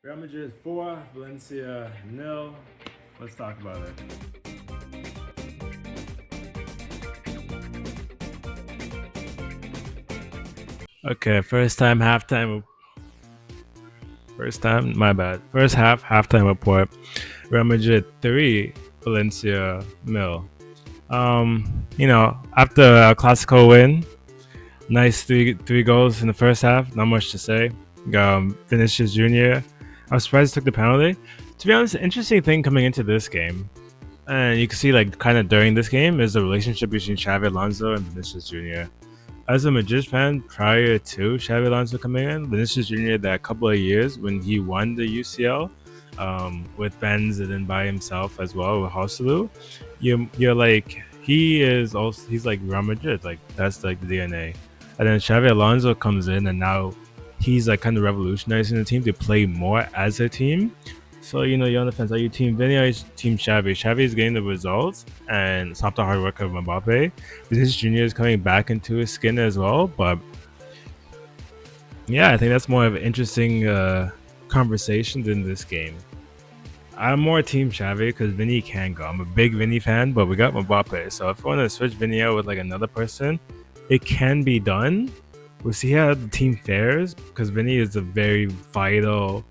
Real Madrid 4, Valencia nil. Let's talk about it. Okay, first time, my bad. First half, halftime report. Real Madrid 3, Valencia nil. After a classical win, nice three goals in the first half. Not much to say. Vinicius Junior. I was surprised he took the penalty. To be honest, interesting thing coming into this game, and you can see like kind of during this game is the relationship between Xavi Alonso and Vinicius Junior. As a Madrid fan, prior to Xavi Alonso coming in, Vinicius Junior that couple of years when he won the UCL with Benz and then by himself as well with Hosselu, you're like he's like Real Madrid, like that's like the DNA. And then Xavi Alonso comes in and now he's like kind of revolutionizing the team to play more as a team. So you're on the fence. Are you team Vinny or team Xavi? Xavi is getting the results and stop the hard work of Mbappe. Vinicius Junior is coming back into his skin as well. But yeah, I think that's more of an interesting conversation in this game. I'm more team Xavi because Vinny can go. I'm a big Vinny fan, but we got Mbappe. So if we want to switch Vinny out with like another person, it can be done. We'll see how the team fares because Vinny is a very vital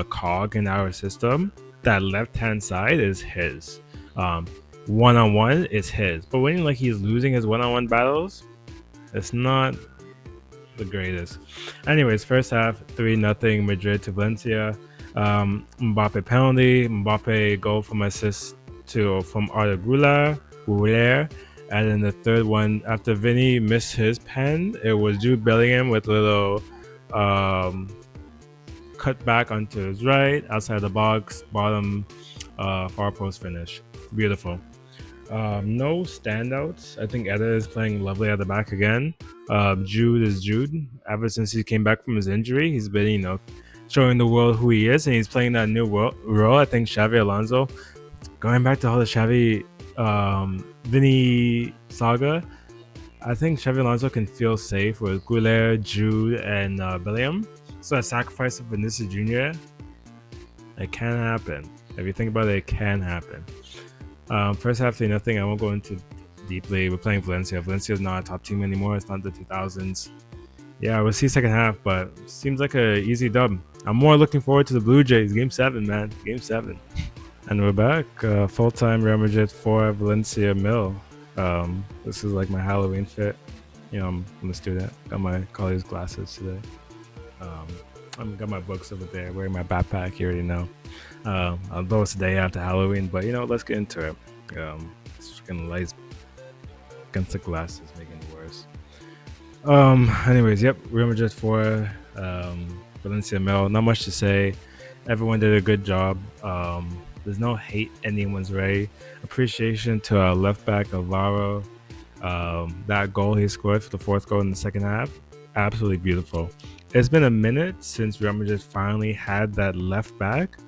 cog in our system. That left hand side is his. One on one is his. But when like he's losing his one on one battles, it's not the greatest. Anyways, first half 3-0 Madrid to Valencia. Mbappe penalty, Mbappe goal from assist from Arda Güler, and then the third one after Vinny missed his pen, it was Jude Bellingham with a little um, cut back onto his right outside the box, bottom far post finish. Beautiful. No standouts. I think Eda is playing lovely at the back again. Jude is Jude. Ever since he came back from his injury, he's been, showing the world who he is, and he's playing that new role. I think Xavi Alonso, going back to all the Xavi Vinny saga, I think Xavi Alonso can feel safe with Goulet, Jude, and Bellingham. So a sacrifice of Vinicius Junior, it can happen. If you think about it, it can happen. First half, say nothing. I won't go into deeply. We're playing Valencia. Valencia is not a top team anymore. It's not the 2000s. Yeah, we'll see second half, but seems like a easy dub. I'm more looking forward to the Blue Jays. Game 7, man. Game 7. And we're back. Full-time Real Madrid 4, Valencia Mill. This is like my Halloween fit. I'm a student. Got my college glasses today. I've got my books over there, wearing my backpack. You already know. Although it's the day after Halloween, but let's get into it. It's freaking lights against the glasses, making it worse. Anyways, yep. Real Madrid 4, Valencia Mel. Not much to say. Everyone did a good job. There's no hate anyone's way. Appreciation to our left back Alvaro. That goal he scored for the fourth goal in the second half, absolutely beautiful. It's been a minute since Real Madrid finally had that left back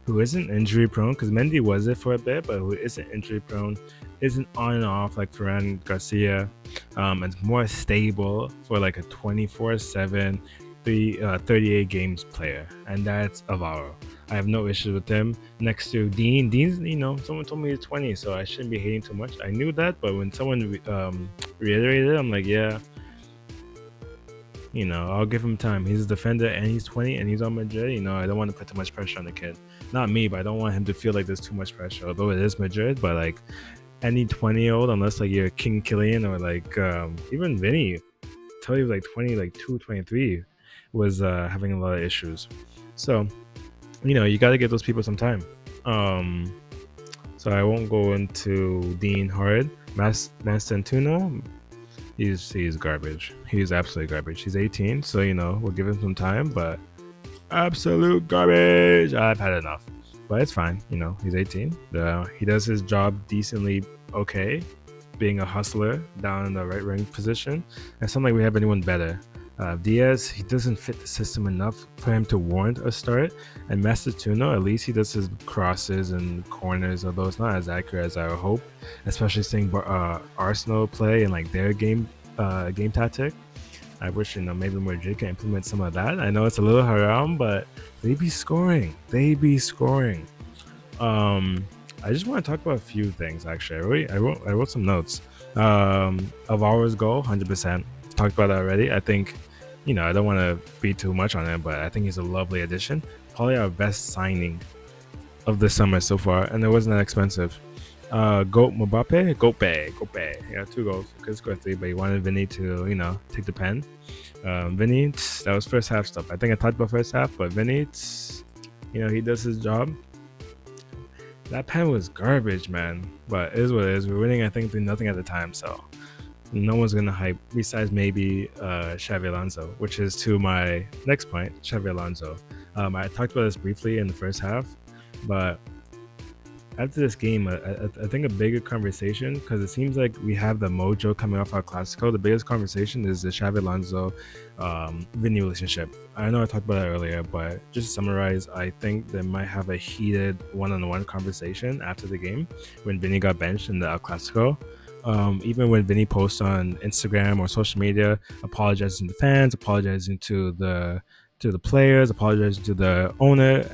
who isn't injury prone, because Mendy was it for a bit, but who isn't injury prone, isn't on and off like Ferran Garcia. It's more stable for like a 24/7, 38 games player, and that's Alvaro. I have no issues with him. Next to Dean, someone told me he's 20, so I shouldn't be hating too much. I knew that, but when someone reiterated it, I'm like, yeah, I'll give him time. He's a defender and he's 20 and he's on Madrid. I don't want to put too much pressure on the kid. Not me, but I don't want him to feel like there's too much pressure. Although it is Madrid, but like any 20-year-old, unless like you're King Killian or like even Vinny, tell you like 20, like 2, 23, was having a lot of issues. So, you got to give those people some time. So I won't go into Dean hard. Mastantuno, he's garbage. He's absolute garbage. He's 18, so we'll give him some time, but absolute garbage. I've had enough. But it's fine, he's 18. He does his job decently okay, being a hustler down in the right wing position. It's not like we have anyone better. Diaz, he doesn't fit the system enough for him to warrant a start. And Mastertuno, at least he does his crosses and corners, although it's not as accurate as I would hope, especially seeing Arsenal play and like their game tactic. I wish maybe Madrid can implement some of that. I know it's a little haram, but they be scoring. They be scoring. Um, I just want to talk about a few things. Actually, I wrote some notes. Of ours goal, 100%. Talked about that already. I think, I don't want to be too much on it, but I think he's a lovely addition. Probably our best signing of the summer so far, and it wasn't that expensive. Goat Mbappe, Gope. Yeah, 2 goals. Could score 3, but he wanted Vinny to, take the pen. Vinny, that was first half stuff. I think I talked about first half, but Vinny, he does his job. That pen was garbage, man. But it is what it is. We're winning, I think, 3-0 at the time, so no one's gonna hype besides maybe Xavi Alonso, which is to my next point, Xavi Alonso. I talked about this briefly in the first half, but after this game, I think a bigger conversation, because it seems like we have the mojo coming off our Classico. The biggest conversation is the Xavi Alonso Vinny relationship. I know I talked about it earlier, but just to summarize, I think they might have a heated one-on-one conversation after the game when Vinny got benched in the El Clasico. Even when Vinny posts on Instagram or social media, apologizing to fans, apologizing to the players, apologizing to the owner,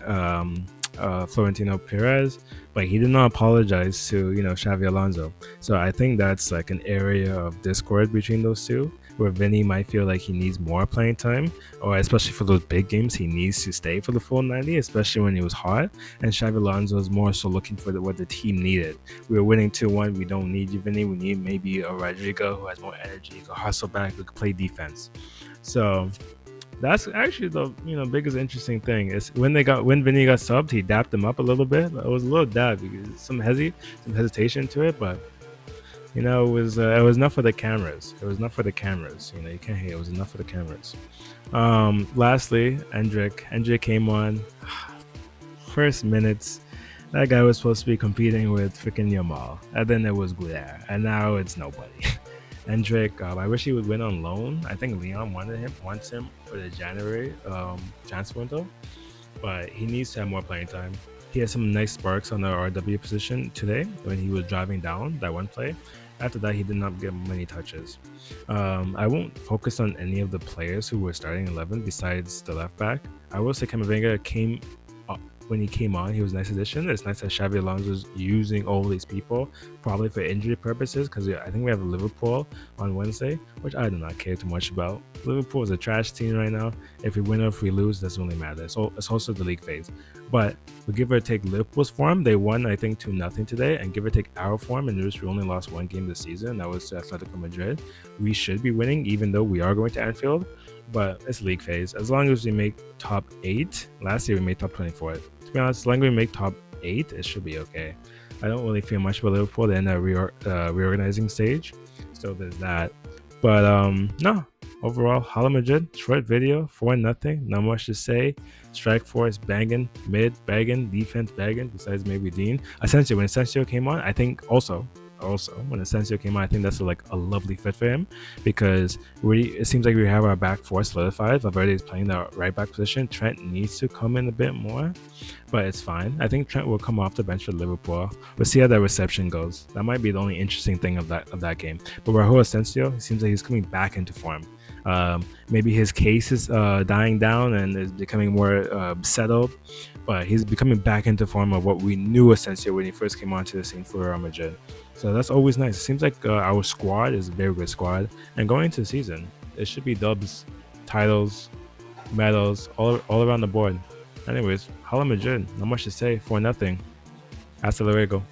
Florentino Perez, but he did not apologize to Xavi Alonso. So I think that's like an area of discord between those two, where Vinny might feel like he needs more playing time, or especially for those big games, he needs to stay for the full 90, especially when he was hot. And Xavi Alonso is more so looking for what the team needed. We were winning 2-1. We don't need you, Vinny. We need maybe a Rodrigo who has more energy, who can hustle back, who can play defense. So that's actually the biggest interesting thing is when Vinny got subbed, he dapped him up a little bit. It was a little dab because some hesitation to it, but it was enough for the cameras. It was enough for the cameras. You can't hate. It was enough for the cameras. Lastly, Endrick came on. First minutes, that guy was supposed to be competing with freaking Yamal, and then it was Guerre, and now it's nobody. Endrick, I wish he would win on loan. I think Leon wants him for the January transfer window, but he needs to have more playing time. He had some nice sparks on the RW position today when he was driving down that one play. After that, he did not get many touches. I won't focus on any of the players who were starting 11 besides the left back. I will say Camavinga came when he came on, he was a nice addition. It's nice that Xavi Alonso is using all these people, probably for injury purposes, because I think we have Liverpool on Wednesday, which I do not care too much about. Liverpool is a trash team right now. If we win or if we lose, doesn't really matter. So it's also the league phase. But we give or take Liverpool's form, they won, I think, 2-0 today, and give or take our form, and we only lost one game this season. That was to Atletico Madrid. We should be winning, even though we are going to Anfield. But it's league phase. As long as we make top 8, last year we made top 24. To be honest, as long as we make top 8, it should be okay. I don't really feel much about Liverpool. They're in that reorganizing stage, so there's that. But no, overall, Hala Madrid, short video, 4-0, not much to say. Strike force banging, mid bagging, defense bagging, besides maybe Dean. Asensio, when Asensio came on, I think also when Asensio came on, I think that's a lovely fit for him, because it seems like we have our back four solidified. Valverde is playing the right back position. Trent needs to come in a bit more, but it's fine. I think Trent will come off the bench for Liverpool. We'll see how that reception goes. That might be the only interesting thing of that game. But Raúl Asensio, it seems like he's coming back into form. Maybe his case is dying down and is becoming more settled, but he's becoming back into form of what we knew Asensio when he first came onto the scene for Real Madrid. So that's always nice. It seems like our squad is a very good squad, and going into the season, it should be dubs, titles, medals, all around the board. Anyways, Hala Madrid, not much to say. 4-0. Hasta luego.